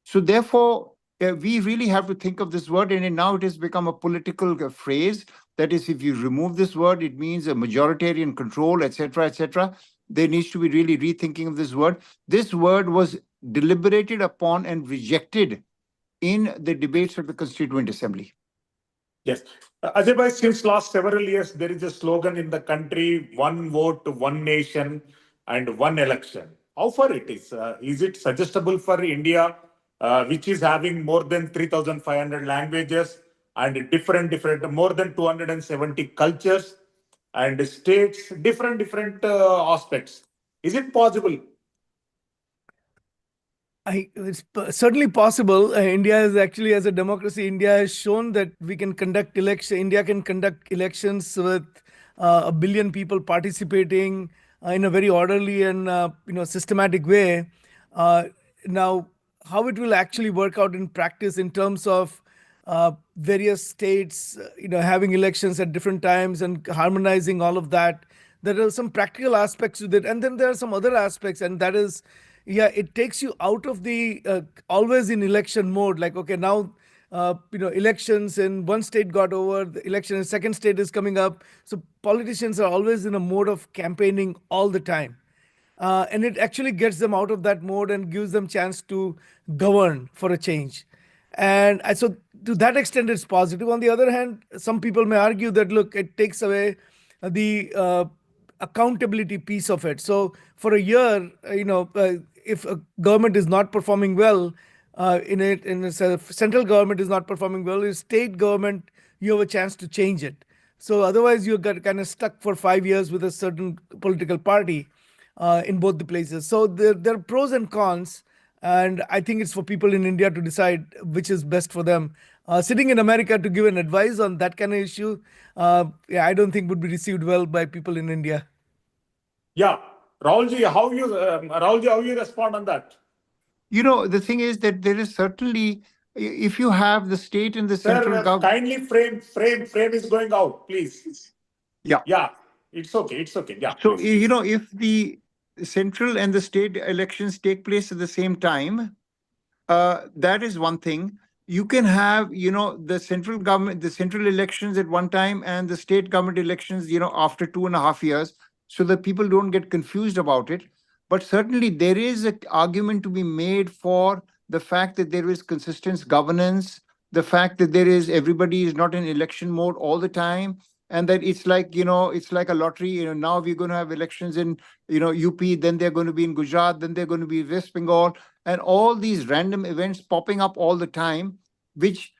So therefore, we really have to think of this word, and now it has become a political phrase. That is, if you remove this word, it means a majoritarian control, etc., etc. There needs to be really rethinking of this word. This word was deliberated upon and rejected in the debates of the Constituent Assembly. Yes. Ajay bhai, since last several years, there is a slogan in the country, one vote, one nation, and one election. How far it is? Is it suggestible for India, which is having more than 3,500 languages and different, more than 270 cultures and states, different aspects? Is it possible? It's certainly possible. India is actually, as a democracy, India has shown that we can conduct election. India can conduct elections with 1 billion people participating in a very orderly and systematic way. Uh, Now, how it will actually work out in practice in terms of various states, having elections at different times and harmonizing all of that. There are some practical aspects to it, and then there are some other aspects, and that is, yeah, it takes you out of the always in election mode. Like, okay, now elections in one state got over, the election in second state is coming up, so politicians are always in a mode of campaigning all the time. And it actually gets them out of that mode and gives them chance to govern for a change. And so to that extent, it's positive. On the other hand, some people may argue that, look, it takes away the accountability piece of it. So for a year, if a government is not performing well, central government is not performing well, if state government, you have a chance to change it. So otherwise, you get kind of stuck for 5 years with a certain political party in both the places. So there are pros and cons, and I think it's for people in India to decide which is best for them. Sitting in America to give an advice on that kind of issue, I don't think would be received well by people in India. Yeah, Rahulji, how you respond on that? The thing is that there is certainly, if you have the state and the central government. Kindly frame is going out, please. Yeah. Yeah, it's okay. Yeah. So, please. if the central and the state elections take place at the same time, that is one thing. You can have, the central government, the central elections at one time and the state government elections, after 2.5 years, so that people don't get confused about it. But certainly there is an argument to be made for the fact that there is consistent governance, the fact that everybody is not in election mode all the time, and that it's like, it's like a lottery. Now we're going to have elections in, UP, then they're going to be in Gujarat, then they're going to be West Bengal, and all these random events popping up all the time, which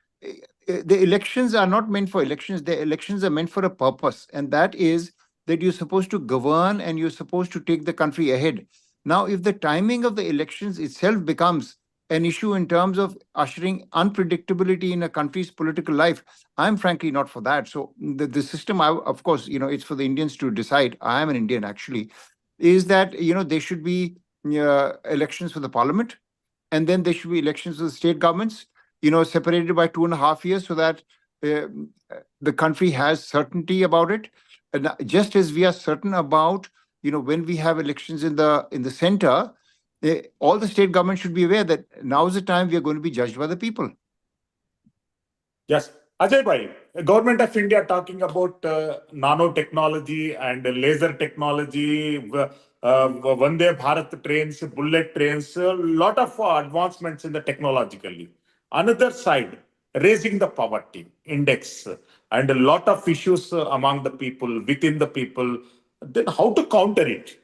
the elections are not meant for elections. The elections are meant for a purpose, and that is that you're supposed to govern and you're supposed to take the country ahead. Now, if the timing of the elections itself becomes an issue in terms of ushering unpredictability in a country's political life, I'm frankly not for that. So the system, of course, it's for the Indians to decide. I am an Indian, actually, is that, there should be elections for the parliament, and then there should be elections for the state governments, separated by 2.5 years, so that uh, the country has certainty about it. And just as we are certain about, when we have elections in the center, all the state governments should be aware that now is the time we are going to be judged by the people. Yes. Ajay bhai, Government of India talking about nanotechnology and laser technology, Vande Bharat trains, bullet trains, a lot of advancements in the technologically. Another side, raising the poverty index and a lot of issues among the people, within the people. Then how to counter it?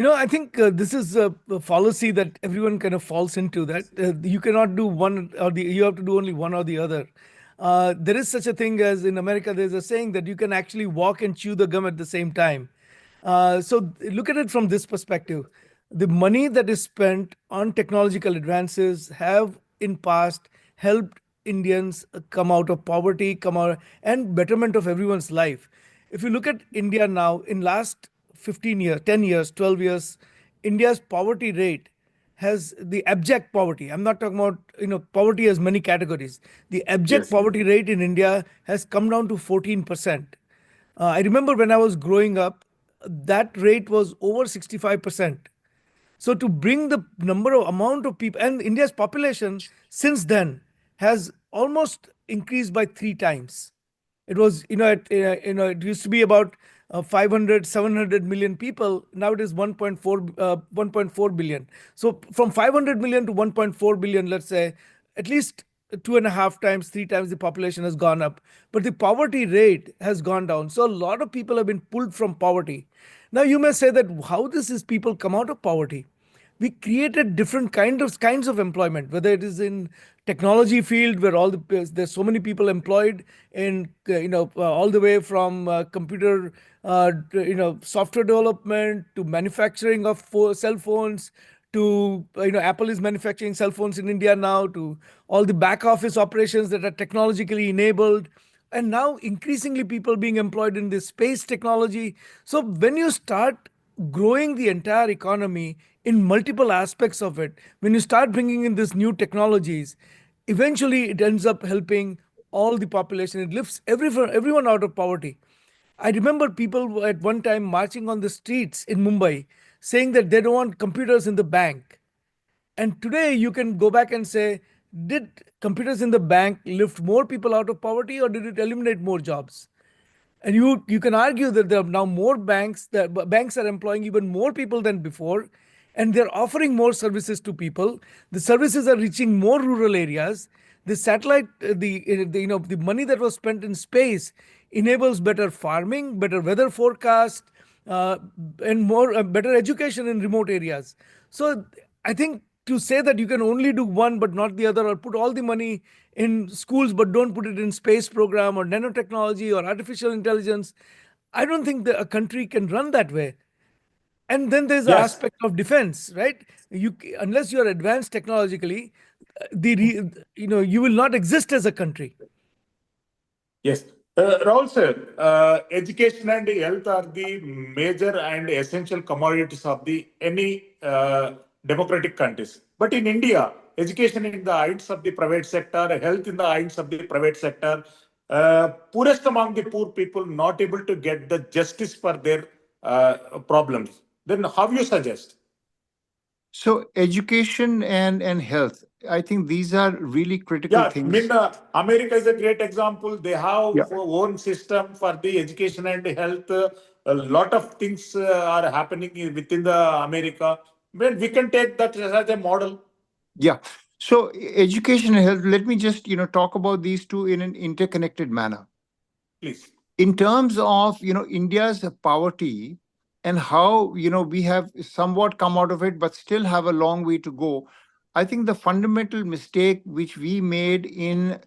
I think this is a fallacy that everyone kind of falls into, that you cannot do one or the, you have to do only one or the other. There is such a thing as in America, there's a saying that you can actually walk and chew the gum at the same time. So look at it from this perspective. The money that is spent on technological advances have in past helped Indians come out of poverty, come out and betterment of everyone's life. If you look at India now, in last 15 years, 10 years, 12 years, India's poverty rate has the abject poverty. I'm not talking about, poverty has many categories. The abject Yes. poverty rate in India has come down to 14%. I remember when I was growing up, that rate was over 65%. So to bring the amount of people, and India's population since then has almost increased by 3 times. It was, it used to be about 500, 700 million people. Now it is 1.4 billion. So from 500 million to 1.4 billion, let's say, at least 2.5 times, 3 times the population has gone up. But the poverty rate has gone down. So a lot of people have been pulled from poverty. Now you may say that how this is people come out of poverty. We created different kinds of employment, whether it is in technology field where there's so many people employed in all the way from computer software development to manufacturing of cell phones to Apple is manufacturing cell phones in India now, to all the back office operations that are technologically enabled, and now increasingly people being employed in this space technology. So when you start growing the entire economy in multiple aspects of it, when you start bringing in these new technologies, eventually it ends up helping all the population. It lifts everyone out of poverty. I remember people at one time marching on the streets in Mumbai saying that they don't want computers in the bank. And today you can go back and say, did computers in the bank lift more people out of poverty or did it eliminate more jobs? And you can argue that there are now more banks, that banks are employing even more people than before, and they're offering more services to people. The services are reaching more rural areas. The satellite, the money that was spent in space enables better farming, better weather forecast, uh, and more better education in remote areas. So I think to say that you can only do one but not the other, or put all the money in schools but don't put it in space program or nanotechnology or artificial intelligence, I don't think that a country can run that way. And then there's the Yes. aspect of defense, right? Unless you're advanced technologically, you will not exist as a country. Yes. Rahul sir, education and health are the major and essential commodities of the any democratic countries. But in India, education in the hands of the private sector, health in the hands of the private sector, poorest among the poor people not able to get the justice for their problems. Then how you suggest? So education and health, I think these are really critical Yeah, I things. mean, America is a great example. They Yeah. have own system for the education and health. A lot of things are happening within the America. Well, we can take that as a model, Yeah. So education and health, let me just, talk about these two in an interconnected manner. please. In terms of, India's poverty and how, we have somewhat come out of it, but still have a long way to go. I think the fundamental mistake which we made in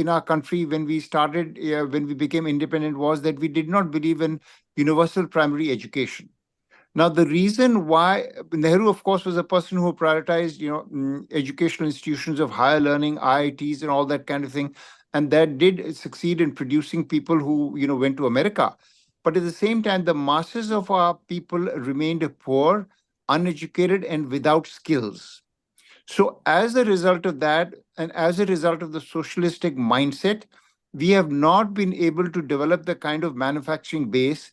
our country when we started, when we became independent, was that we did not believe in universal primary education. Now, the reason why Nehru, of course, was a person who prioritized, educational institutions of higher learning, IITs, and all that kind of thing, and that did succeed in producing people who, went to America. But at the same time, the masses of our people remained poor, uneducated, and without skills. So, as a result of that, and as a result of the socialistic mindset, we have not been able to develop the kind of manufacturing base.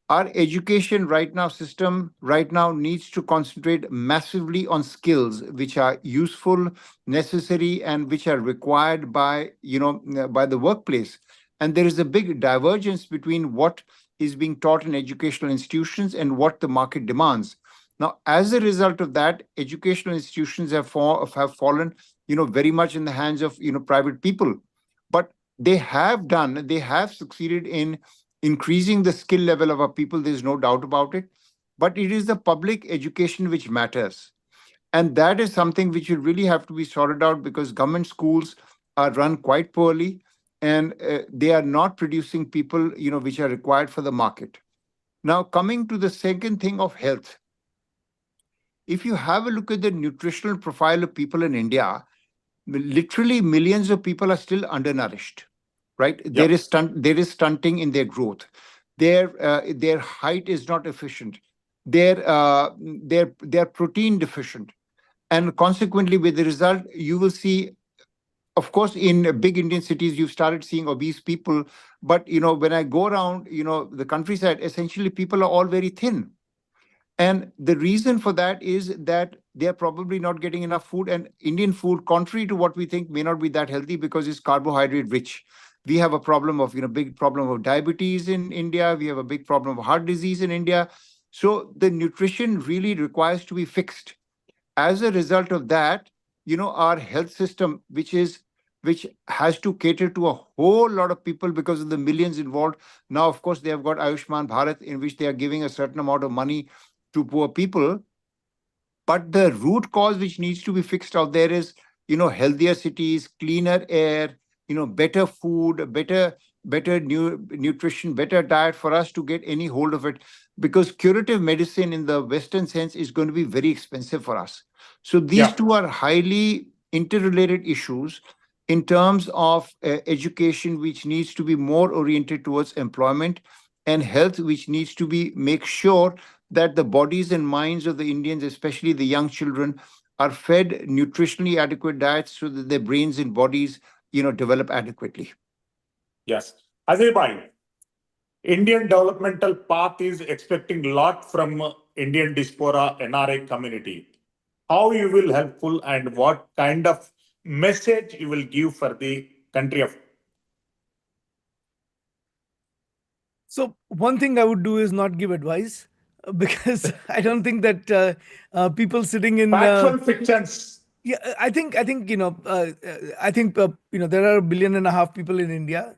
Our education right now needs to concentrate massively on skills which are useful, necessary, and which are required by the workplace. And there is a big divergence between what is being taught in educational institutions and what the market demands. Now, as a result of that, educational institutions have fallen, very much in the hands of, private people. But they have succeeded in increasing the skill level of our people. There's no doubt about it. But it is the public education which matters. And that is something which will really have to be sorted out, because government schools are run quite poorly, and they are not producing people, which are required for the market. Now, coming to the second thing of health, if you have a look at the nutritional profile of people in India, literally millions of people are still undernourished, right? Yeah. There is stunting in their growth. Their height is not efficient. They're protein deficient, and consequently, with the result, you will see. Of course, in big Indian cities, you've started seeing obese people. But when I go around, the countryside, essentially people are all very thin. And the reason for that is that they're probably not getting enough food. And Indian food, contrary to what we think, may not be that healthy because it's carbohydrate rich. We have a problem of, big problem of diabetes in India. We have a big problem of heart disease in India. So the nutrition really requires to be fixed. As a result of that, our health system, which has to cater to a whole lot of people because of the millions involved. Now, of course, they have got Ayushman Bharat, in which they are giving a certain amount of money to poor people. But the root cause which needs to be fixed out there is, healthier cities, cleaner air, better food, better nutrition, better diet for us to get any hold of it. Because curative medicine in the Western sense is going to be very expensive for us. So these Yeah. two are highly interrelated issues in terms of education, which needs to be more oriented towards employment, and health, which needs to be make sure that the bodies and minds of the Indians, especially the young children, are fed nutritionally adequate diets so that their brains and bodies, develop adequately. Yes. Ajay bhai, Indian developmental path is expecting lot from Indian diaspora NRI community. How you will helpful and what kind of message you will give for the country of So one thing I would do is not give advice, because I don't think that people sitting in factual fictions? yeah, I think I think there are 1.5 billion people in India.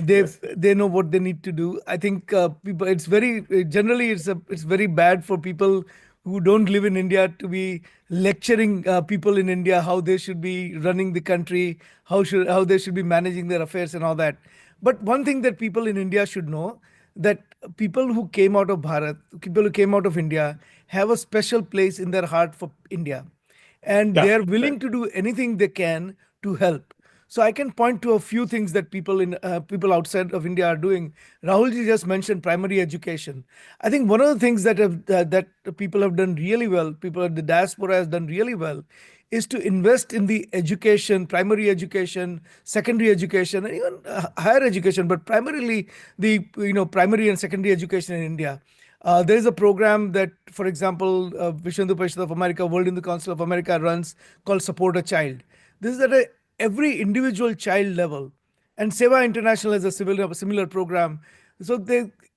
Yes. They know what they need to do. I think people. It's very generally it's very bad for people who don't live in India to be lecturing people in India how they should be running the country, how they should be managing their affairs and all that. But one thing that people in India should know, that people who came out of Bharat, people who came out of India, have a special place in their heart for India, and Yeah. they're willing to do anything they can to help. So I can point to a few things that people outside of India are doing. Rahulji just mentioned primary education. I think one of the things that people have done really well, people at the diaspora has done really well, is to invest in the education, primary education, secondary education, and even higher education, but primarily the primary and secondary education in India. There is a program that, for example, Vishnu Parishad of America, World Hindu Council of America runs, called Support a Child. This is at every individual child level, and Seva International has a similar program. So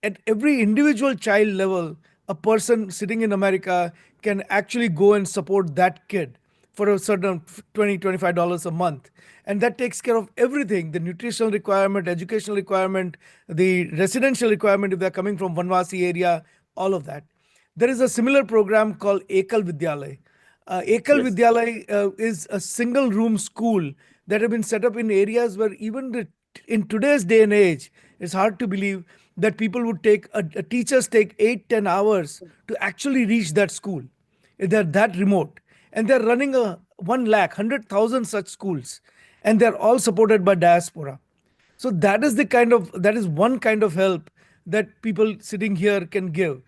at every individual child level, a person sitting in America can actually go and support that kid for a certain $20-25 a month, and that takes care of everything: the nutritional requirement, educational requirement, the residential requirement if they're coming from Vanvasi area, all of that. There is a similar program called Ekal Vidyalay. Ekal Yes. Vidyalay is a single room school that have been set up in areas where in today's day and age, it's hard to believe that people would teachers take 8-10 hours to actually reach that school. They're that remote, and they're running a 1 lakh 100,000 such schools, and they're all supported by diaspora. So that is one kind of help that people sitting here can give.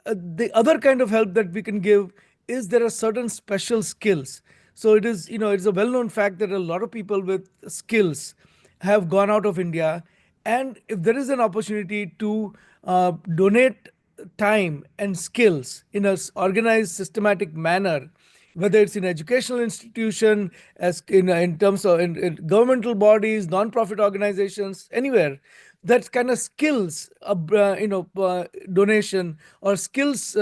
The other kind of help that we can give is there are certain special skills. So it is, it's a well-known fact that a lot of people with skills have gone out of India, and if there is an opportunity to donate time and skills in a organized, systematic manner, whether it's in educational institution, as in terms of in governmental bodies, non-profit organizations, anywhere, that kind of skills, donation or skills,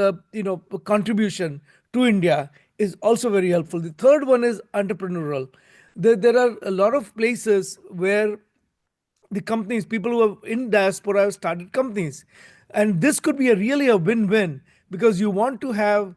contribution to India is also very helpful. The third one is entrepreneurial. There are a lot of places where the companies, people who are in diaspora have started companies, and this could be really a win-win, because you want to have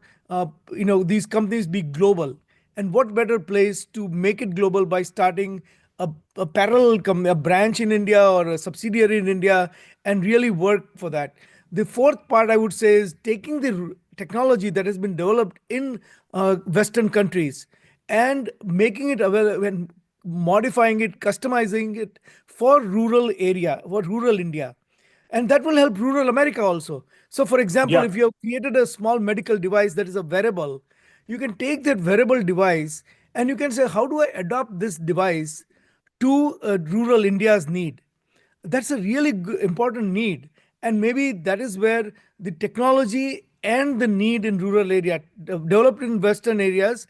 these companies be global, and what better place to make it global by starting a parallel company, a branch in India or a subsidiary in India, and really work for that. The fourth part I would say is taking the technology that has been developed in Western countries and making it available and modifying it, customizing it for rural India. And that will help rural America also. So, for example, Yeah. if you have created a small medical device that is a wearable, you can take that wearable device and you can say, how do I adopt this device to rural India's need? That's a really important need, and maybe that is where the technology and the need in rural area developed in western areas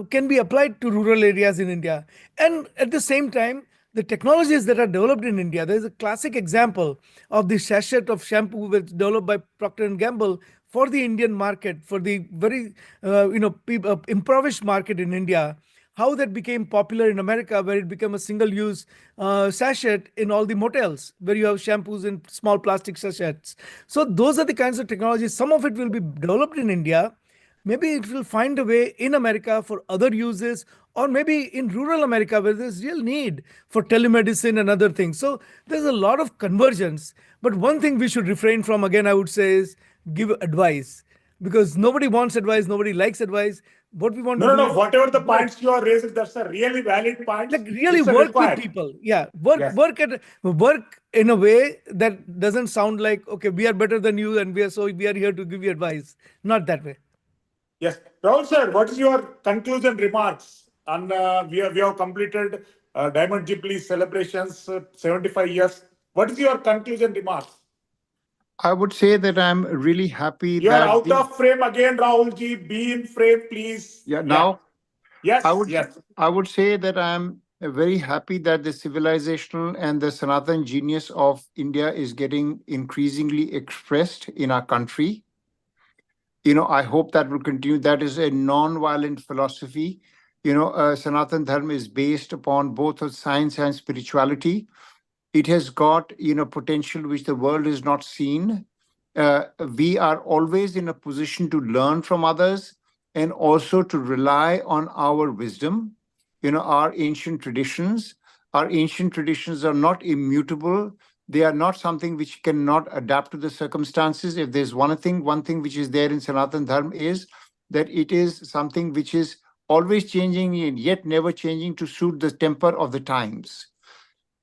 can be applied to rural areas in India. And at the same time, the technologies that are developed in India, there's a classic example of the sachet of shampoo which developed by Procter and Gamble for the Indian market, for the very impoverished market in India, how that became popular in America, where it became a single use sachet in all the motels, where you have shampoos in small plastic sachets. So, those are the kinds of technologies. Some of it will be developed in India. Maybe it will find a way in America for other uses, or maybe in rural America where there's real need for telemedicine and other things. So, there's a lot of convergence. But one thing we should refrain from, again, I would say, is give advice, because nobody wants advice, nobody likes advice. What we want No, to no, do no. is Whatever the work, points you are raising, that's a really valid point. like really It's a work with required. people. Yeah, work Yes. work in a way that doesn't sound like, okay, we are better than you and we are here to give you advice. Not that way. Yes. Rahul sir, what is your conclusion remarks? And we have completed Diamond Jubilee celebrations, 75 years. What is your conclusion remarks? I would say that I'm really happy You are that out of frame again, Rahul ji. Be in frame, please. yeah, Yeah. now Yes. I would Yes. I would say that I'm very happy that the civilizational and the Sanatan genius of India is getting increasingly expressed in our country. I hope that will continue. That is a non-violent philosophy. Sanatan Dharma is based upon both of science and spirituality. It has got potential which the world has not seen. We are always in a position to learn from others and also to rely on our wisdom, our ancient traditions. Our ancient traditions are not immutable. They are not something which cannot adapt to the circumstances. If there's one thing which is there in Sanatan Dharma is that it is something which is always changing and yet never changing to suit the temper of the times.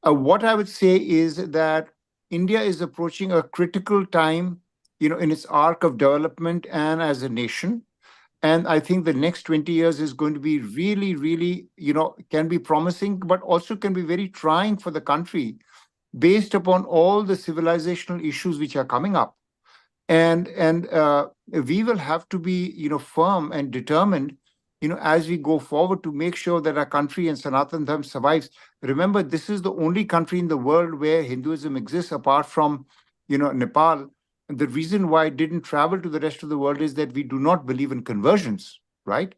What I would say is that India is approaching a critical time, in its arc of development and as a nation. And I think the next 20 years is going to be really, really, can be promising, but also can be very trying for the country based upon all the civilizational issues which are coming up. And we will have to be, firm and determined, as we go forward to make sure that our country and Sanatan Dharma survives. Remember, this is the only country in the world where Hinduism exists apart from, Nepal. And the reason why it didn't travel to the rest of the world is that we do not believe in conversions, right?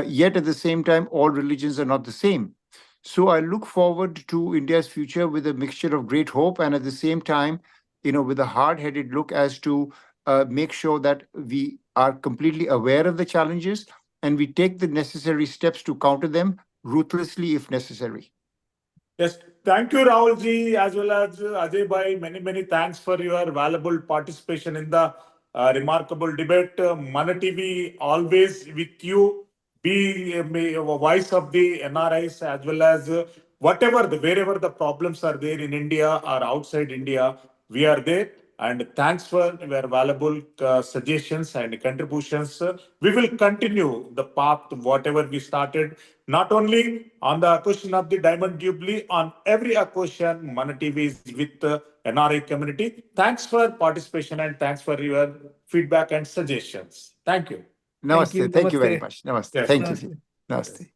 Yet at the same time, all religions are not the same. So I look forward to India's future with a mixture of great hope and at the same time, with a hard-headed look as to make sure that we are completely aware of the challenges and we take the necessary steps to counter them ruthlessly if necessary. Yes, thank you, Rahul ji, as well as Ajay bhai. Many thanks for your valuable participation in the remarkable debate. Mana TV always with you. Be a voice of the NRIs as well as wherever the problems are there in India or outside India, we are there. And thanks for your valuable suggestions and contributions. We will continue the path, whatever we started, not only on the question of the Diamond Jubilee, on every question, Mana TV is with the NRI community. Thanks for participation and thanks for your feedback and suggestions. Thank you. Namaste. you. Thank you very Namaste. much. Namaste. Yes. Thank you. Namaste. Namaste.